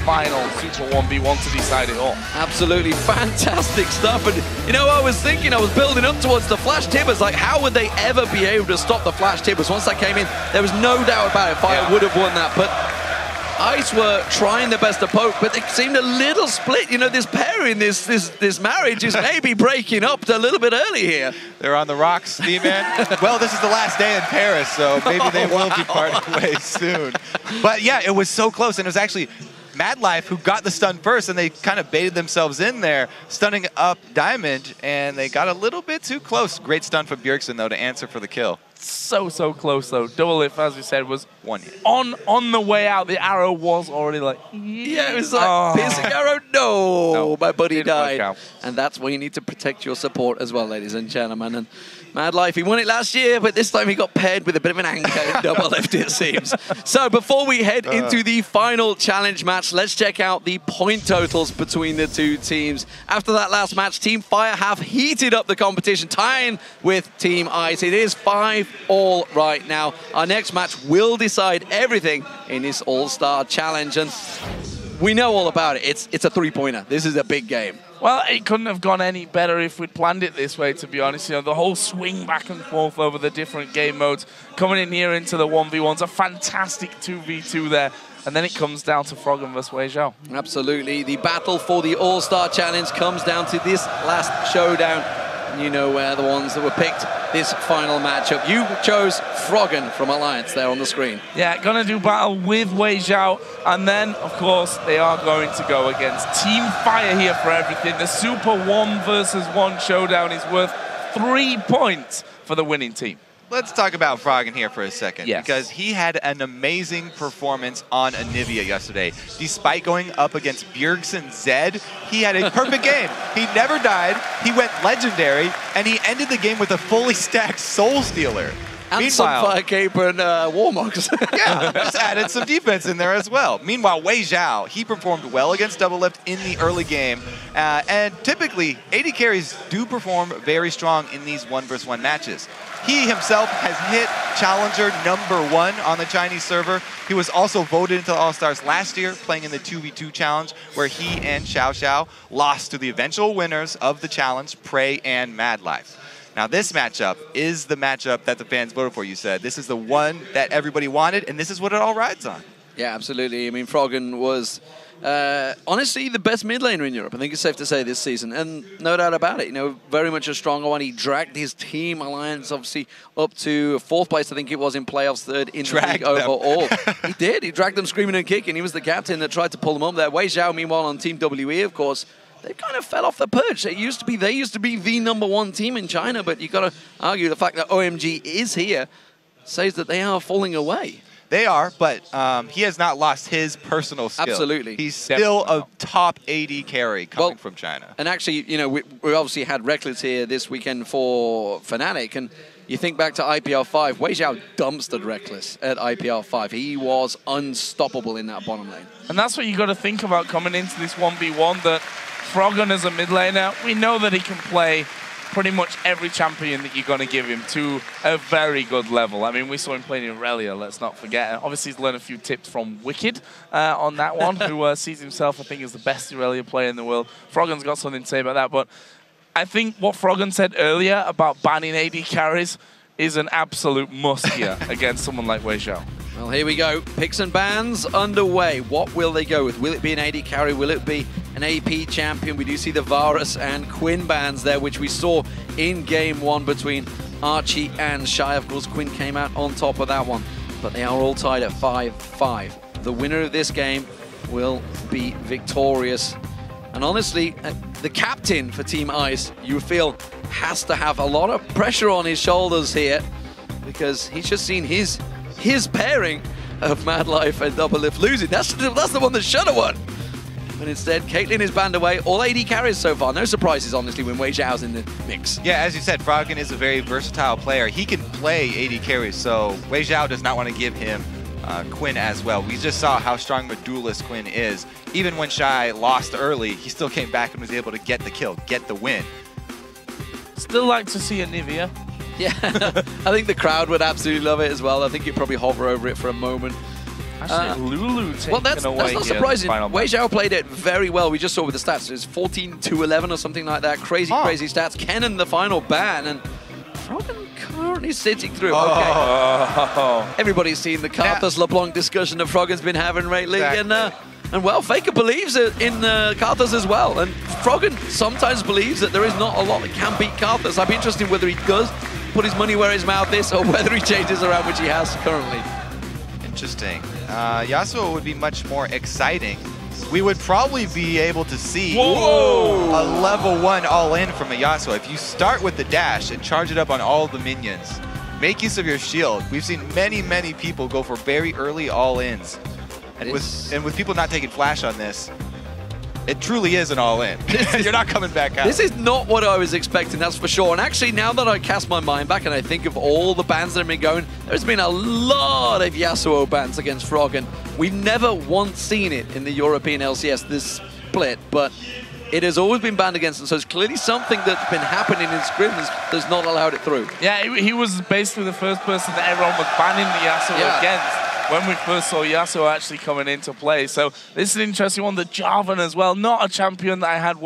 final Super 1v1 to decide it all. Absolutely fantastic stuff. And you know, I was thinking, I was building up towards the Flash Tibbers, like how would they ever be able to stop the Flash Tibbers? Once that came in, there was no doubt about it, Fire would have won that. But Ice were trying their best to poke, but they seemed a little split. You know, this pairing, this marriage is maybe breaking up a little bit early here. They're on the rocks, D-Man. Well, this is the last day in Paris, so maybe they will be parting ways soon. But yeah, it was so close, and it was actually Madlife who got the stun first, and they kind of baited themselves in there, stunning up Diamond, and they got a little bit too close. Great stun from Bjergsen, though, to answer for the kill. So close though. Doublelift, as we said, was on the way out. The arrow was already like, yeah, it was like piercing arrow. No, my buddy died. And that's why you need to protect your support as well, ladies and gentlemen. And Madlife, he won it last year, but this time he got paired with a bit of an anchor in Doublelift, it seems. So before we head into the final challenge match, let's check out the point totals between the two teams. After that last match, Team Fire have heated up the competition, tying with Team Ice. It is 5-all right now. Our next match will decide everything in this All-Star Challenge, and we know all about it. It's a three-pointer. This is a big game. Well, it couldn't have gone any better if we'd planned it this way, to be honest. You know, the whole swing back and forth over the different game modes, coming in here into the 1v1s, a fantastic 2v2 there. And then it comes down to Froggen versus WeiXiao. Absolutely. The battle for the All-Star Challenge comes down to this last showdown. You know the ones that were picked this final matchup. You chose Froggen from Alliance there on the screen. Yeah, gonna do battle with WeiXiao, and then, of course, they are going to go against Team Fire here for everything. The Super 1 versus 1 showdown is worth 3 points for the winning team. Let's talk about Froggen here for a second, because he had an amazing performance on Anivia yesterday. Despite going up against Bjergsen Zed, he had a perfect game. He never died, he went legendary, and he ended the game with a fully stacked Soul Stealer. And Sunfire Cape and Warmogs. Yeah, just added some defense in there as well. Meanwhile, WeiXiao, he performed well against Doublelift in the early game. And typically, AD carries do perform very strong in these 1v1 matches. He himself has hit Challenger #1 on the Chinese server. He was also voted into the All-Stars last year, playing in the 2v2 challenge, where he and Xiao lost to the eventual winners of the challenge, Prey and Madlife. Now, this matchup is the matchup that the fans voted for, you said. This is the one that everybody wanted, and this is what it all rides on. Yeah, absolutely. I mean, Froggen was honestly the best mid laner in Europe. I think it's safe to say this season, and no doubt about it. You know, very much a stronger one. He dragged his team Alliance, obviously, up to 4th place, I think it was, in playoffs, 3rd in the league overall. He did. He dragged them screaming and kicking. He was the captain that tried to pull them up there. WeiXiao, meanwhile, on Team WE, of course, they kind of fell off the perch. They used to be the #1 team in China, but you've got to argue the fact that OMG is here says that they are falling away. They are, but he has not lost his personal skill. Absolutely. He's still a top AD carry coming from China. And actually, you know, we obviously had Reckless here this weekend for Fnatic, and you think back to IPL 5, WeiXiao dumpstered Reckless at IPL 5. He was unstoppable in that bottom lane. And that's what you got to think about coming into this 1v1, that Froggen as a mid laner, we know that he can play pretty much every champion that you're going to give him to a very good level. I mean, we saw him playing in Irelia, let's not forget. Obviously, he's learned a few tips from Wicked on that one, who sees himself, I think, as the best Irelia player in the world. Froggen's got something to say about that, but I think what Froggen said earlier about banning AD carries is an absolute must here against someone like WeiXiao. Well, here we go. Picks and bans underway. What will they go with? Will it be an AD carry? Will it be an AP champion? We do see the Varus and Quinn bans there, which we saw in Game 1 between Archie and Shy. Of course, Quinn came out on top of that one, but they are all tied at 5-5. The winner of this game will be victorious. And honestly, the captain for Team Ice, you feel, has to have a lot of pressure on his shoulders here, because he's just seen his pairing of Madlife and Doublelift losing. That's the one that should have won. But instead, Caitlyn is banned away. All AD carries so far. No surprises, honestly, when WeiXiao's in the mix. Yeah, as you said, Froggen is a very versatile player. He can play AD carries, so WeiXiao does not want to give him Quinn as well. We just saw how strong of a duelist Quinn is. Even when Shy lost early, he still came back and was able to get the kill, get the win. Still like to see a Nivea. Yeah, I think the crowd would absolutely love it as well. I think you'd probably hover over it for a moment. Actually, Lulu taking well, that's away not here, surprising. final match. WeiXiao played it very well. We just saw with the stats. It was 14-11 or something like that. Crazy, crazy stats. Kennen the final ban, and Froggen currently sitting through. Okay. Everybody's seen the Karthus LeBlanc discussion that Froggen's been having lately, and well, Faker believes in Karthus as well. And Froggen sometimes believes that there is not a lot that can beat Karthus. I'd be interested in whether he does put his money where his mouth is or whether he changes around, which he has currently. Interesting. Yasuo would be much more exciting. We would probably be able to see a level 1 all-in from a Yasuo. If you start with the dash and charge it up on all the minions, make use of your shield. We've seen many, many people go for very early all-ins. And with people not taking flash on this, it truly is an all-in. You're not coming back out. This is not what I was expecting, that's for sure. And actually, now that I cast my mind back and I think of all the bans that have been going, there's been a lot of Yasuo bans against Froggen. We've never once seen it in the European LCS, this split, but it has always been banned against him. So it's clearly something that's been happening in Scrim that's not allowed it through. Yeah, he was basically the first person that everyone was banning the Yasuo against when we first saw Yasuo actually coming into play. So this is an interesting one. The Jarvan as well, not a champion that I had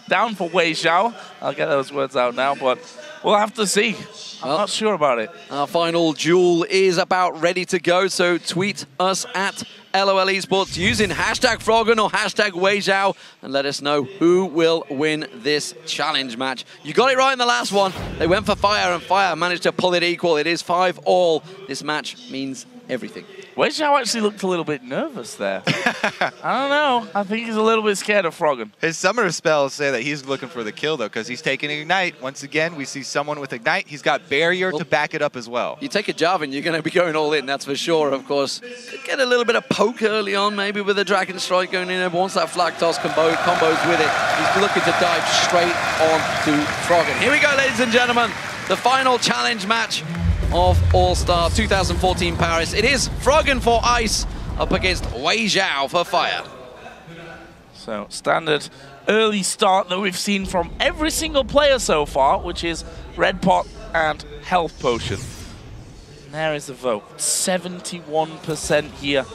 down for WeiXiao. I'll get those words out now, but we'll have to see. I'm not sure about it. Our final duel is about ready to go, so tweet us at LOL eSports using #Froggen or #WeiXiao and let us know who will win this challenge match. You got it right in the last one. They went for Fire and Fire managed to pull it equal. It is 5-all. This match means everything. WeiXiao actually looked a little bit nervous there. I don't know. I think he's a little bit scared of Froggen. His summoner spells say that he's looking for the kill, though, because he's taking Ignite. Once again, we see someone with Ignite. He's got Barrier to back it up as well. You take a Jarvan, you're going to be going all in, that's for sure, of course. Get a little bit of poke early on, maybe with a Dragon Strike going in there. Once that flag toss combos with it, he's looking to dive straight on to Froggen. Here we go, ladies and gentlemen. The final challenge match of All-Star 2014 Paris. It is Froggen for Ice up against WeiXiao for Fire. So standard early start that we've seen from every single player so far, which is Red Pot and Health Potion. And there is the vote. 71% here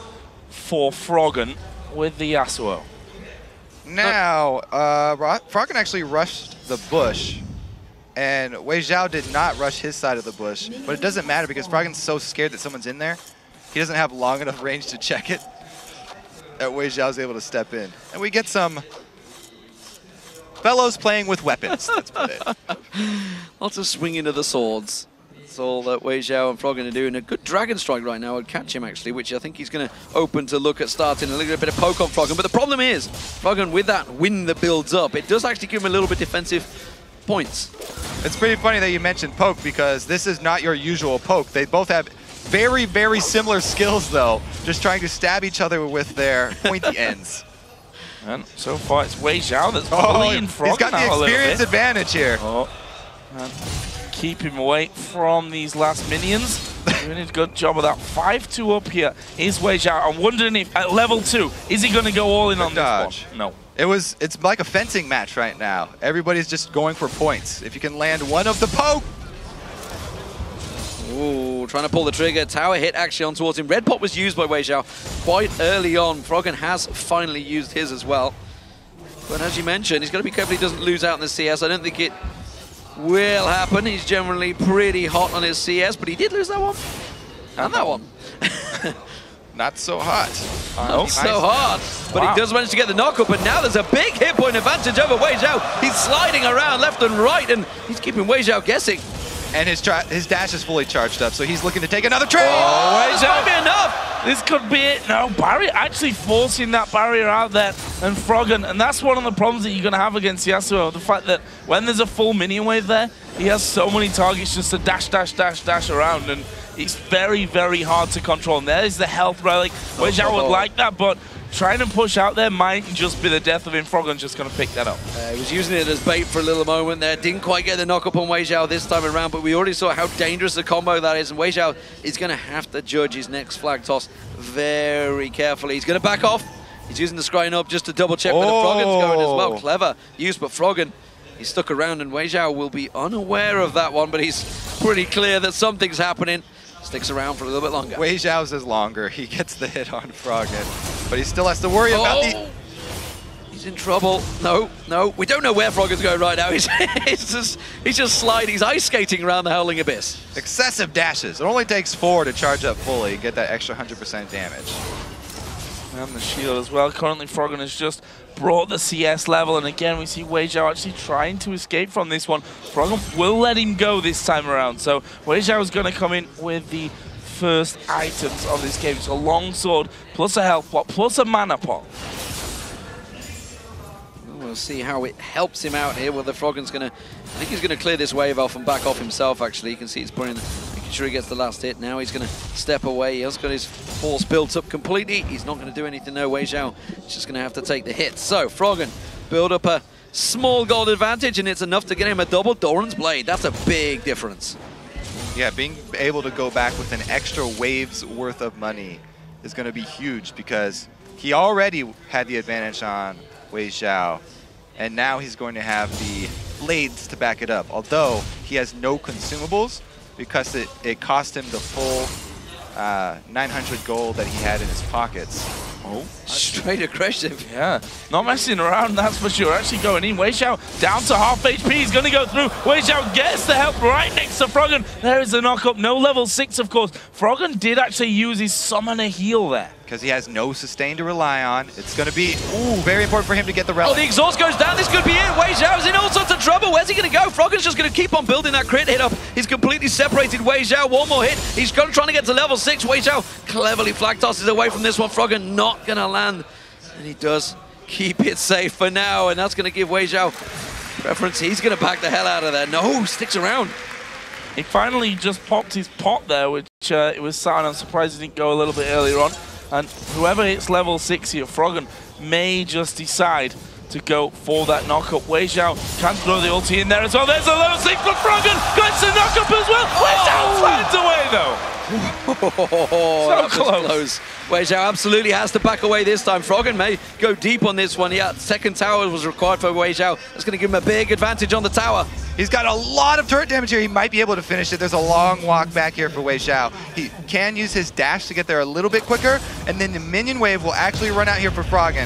for Froggen with the Yasuo. Now, Froggen actually rushed the bush. And WeiXiao did not rush his side of the bush, but it doesn't matter because Froggen's so scared that someone's in there, he doesn't have long enough range to check it, that WeiXiao's able to step in. And we get some fellows playing with weapons, let's put it. Lots of swinging of the swords. That's all that WeiXiao and Froggen are doing. A good Dragon Strike right now would catch him, actually, which I think he's going to open to look at starting a little bit of poke on Froggen. But the problem is, Froggen, with that wind that builds up, it does actually give him a little bit defensive points. It's pretty funny that you mentioned poke because this is not your usual poke. They both have very, very similar skills, though, just trying to stab each other with their pointy ends. And so far, it's WeiXiao that's bullying Froggen. He's got the experience advantage here. And keep him away from these last minions. Doing a good job of that. 5-2 up here is WeiXiao. I'm wondering if at level 2, is he going to go all in on this one? No. It's like a fencing match right now. Everybody's just going for points. If you can land one of the poke. Ooh, trying to pull the trigger. Tower hit actually on towards him. Red Pot was used by WeiXiao quite early on. Froggen has finally used his as well. But as you mentioned, he's got to be careful he doesn't lose out in the CS. I don't think it will happen. He's generally pretty hot on his CS, but he did lose that one. And that one. Not so hot. Not so hard, but he does manage to get the knockup, and now there's a big hit point advantage over WeiXiao. He's sliding around left and right, and he's keeping WeiXiao guessing. And his dash is fully charged up, so he's looking to take another trade. Oh, this might be enough. This could be it. No, Barry actually forcing that barrier out there, and Froggen, and that's one of the problems that you're going to have against Yasuo. The fact that when there's a full minion wave there, he has so many targets just to dash around, and it's very, very hard to control. And there's the health relic, which I would like that, but trying to push out there might just be the death of him. Froggen's just going to pick that up. He was using it as bait for a little moment there. Didn't quite get the knock-up on WeiXiao this time around, but we already saw how dangerous a combo that is, and WeiXiao is going to have to judge his next flag toss very carefully. He's going to back off. He's using the scrying up just to double-check where the Froggen's going as well. Clever use, but Froggen, he's stuck around, and WeiXiao will be unaware of that one, but he's pretty clear that something's happening. Sticks around for a little bit longer. WeiXiao's is longer. He gets the hit on Froggen, but he still has to worry about the... He's in trouble. No, no. We don't know where Froggen's going right now. He's just sliding. He's ice skating around the Howling Abyss. Excessive dashes. It only takes 4 to charge up fully, get that extra 100% damage. And the shield as well. Currently, Froggen has just brought the CS level, and again, we see WeiXiao actually trying to escape from this one. Froggen will let him go this time around, so WeiXiao is going to come in with the first items of this game. It's a long sword, plus a health pot, plus a mana pot. We'll see how it helps him out here. Whether Froggen's going to... I think he's going to clear this wave off and back off himself, actually. You can see he's making sure he gets the last hit. Now he's going to step away. He has got his force built up completely. He's not going to do anything, though. WeiXiao is just going to have to take the hit. So, Froggen build up a small gold advantage, and it's enough to get him a double Doran's Blade. That's a big difference. Yeah, being able to go back with an extra wave's worth of money is going to be huge, because he already had the advantage on WeiXiao, and now he's going to have the blades to back it up. Although he has no consumables, because it cost him the full 900 gold that he had in his pockets. Oh, straight aggressive. Yeah, not messing around, that's for sure. Actually going in. WeiXiao down to half HP. He's going to go through. WeiXiao gets the help right next to Froggen. There is the knock-up. No level 6, of course. Froggen did actually use his summoner heal there. Because he has no sustain to rely on. It's going to be very important for him to get the relic. Oh, the exhaust goes down. This could be it. WeiXiao's in all sorts of trouble. Where's he going to go? Froggen's just going to keep on building that crit hit up. He's completely separated WeiXiao. One more hit. He's trying to get to level 6. WeiXiao cleverly flag tosses away from this one. Froggen not going to land. And he does keep it safe for now. And that's going to give WeiXiao preference. He's going to back the hell out of there. No, sticks around. He finally just popped his pot there, which it was sad. I'm surprised he didn't go a little bit earlier on. And whoever hits level 6 here, Froggen may just decide to go for that knockup. WeiXiao can throw the ulti in there as well. There's a level 6 for Froggen. Gets the knockup as well. WeiXiao slides away though. So close. WeiXiao absolutely has to back away this time. Froggen may go deep on this one. Yeah, second tower was required for WeiXiao. That's going to give him a big advantage on the tower. He's got a lot of turret damage here. He might be able to finish it. There's a long walk back here for WeiXiao. He can use his dash to get there a little bit quicker, and then the minion wave will actually run out here for Froggen.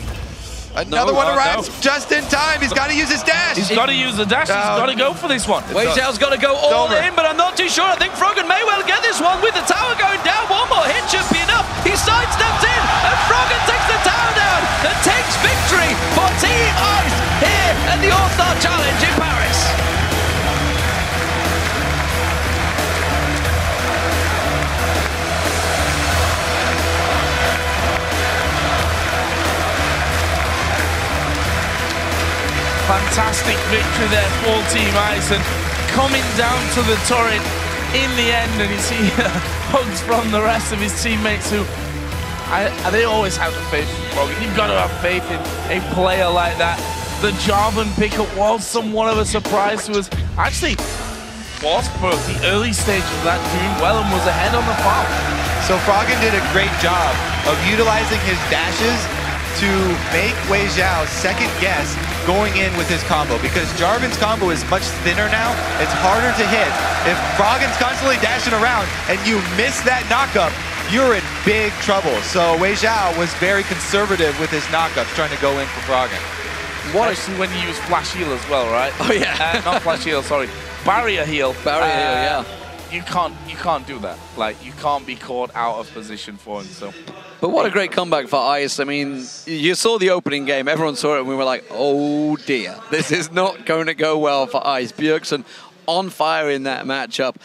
Another one arrives just in time. He's got to use his dash. He's got to use the dash. He's got to go for this one. WeiXiao's got to go all in, but I'm not too sure. I think Froggen may well get this one with the tower going down. One more hit should be enough. He sidesteps in, and Froggen takes the tower down and takes victory for Team Ice here at the All-Star Challenge in Paris. Fantastic victory there for Team Ice, and coming down to the turret in the end, and you see hugs from the rest of his teammates who they always have the faith in Froggen. You've got to have faith in a player like that. The Jarvan pickup was somewhat of a surprise to us. Actually, was for the early stage of that doing well and was ahead on the farm. So Froggen did a great job of utilizing his dashes to make WeiXiao second guess going in with his combo, because Jarvan's combo is much thinner now. It's harder to hit. If Froggen's constantly dashing around and you miss that knockup, you're in big trouble. So WeiXiao was very conservative with his knockups, trying to go in for Froggen. Especially when you use flash heal as well, right? Oh yeah, not flash heal, sorry, barrier heal. Barrier heal, yeah. You can't do that. Like, you can't be caught out of position for him. So. But what a great comeback for Ice. I mean, you saw the opening game. Everyone saw it, and we were like, oh dear, this is not going to go well for Ice. Bjergsen on fire in that matchup.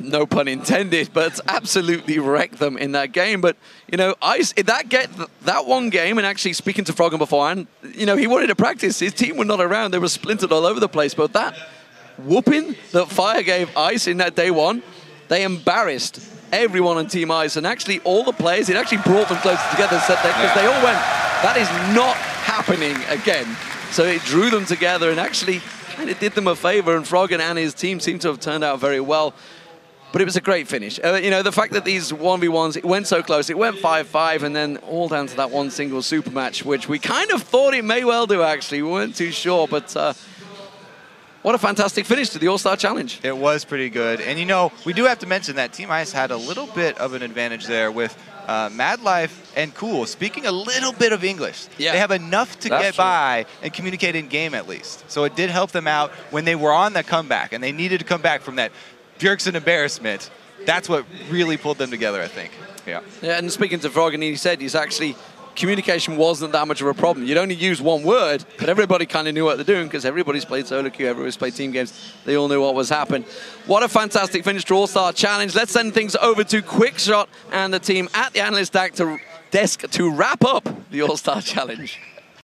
No pun intended, but absolutely wrecked them in that game. But, you know, Ice, that one game, and actually speaking to Froggen beforehand, you know, he wanted to practice. His team were not around. They were splintered all over the place. But that whooping that Fire gave Ice in that day one, they embarrassed everyone on Team Ice, and actually all the players, it actually brought them closer together, because they all went, that is not happening again. So it drew them together and actually kind of did them a favor, and Froggen and his team seem to have turned out very well. But it was a great finish. You know, the fact that these 1v1s, it went so close, it went 5-5, and then all down to that one single super match, which we kind of thought it may well do, actually. We weren't too sure, but what a fantastic finish to the All-Star Challenge. It was pretty good. And, you know, we do have to mention that Team Ice had a little bit of an advantage there with Madlife and Cool speaking a little bit of English. Yeah. They have enough to get by and communicate in game at least. So it did help them out when they were on the comeback, and they needed to come back from that Bjergsen embarrassment. That's what really pulled them together, I think. Yeah. Yeah, and speaking to Froggen, he said he's actually, communication wasn't that much of a problem. You'd only use one word, but everybody kind of knew what they're doing because everybody's played solo queue, everybody's played team games. They all knew what was happening. What a fantastic finish to All-Star Challenge. Let's send things over to Quickshot and the team at the analyst desk to wrap up the All-Star Challenge.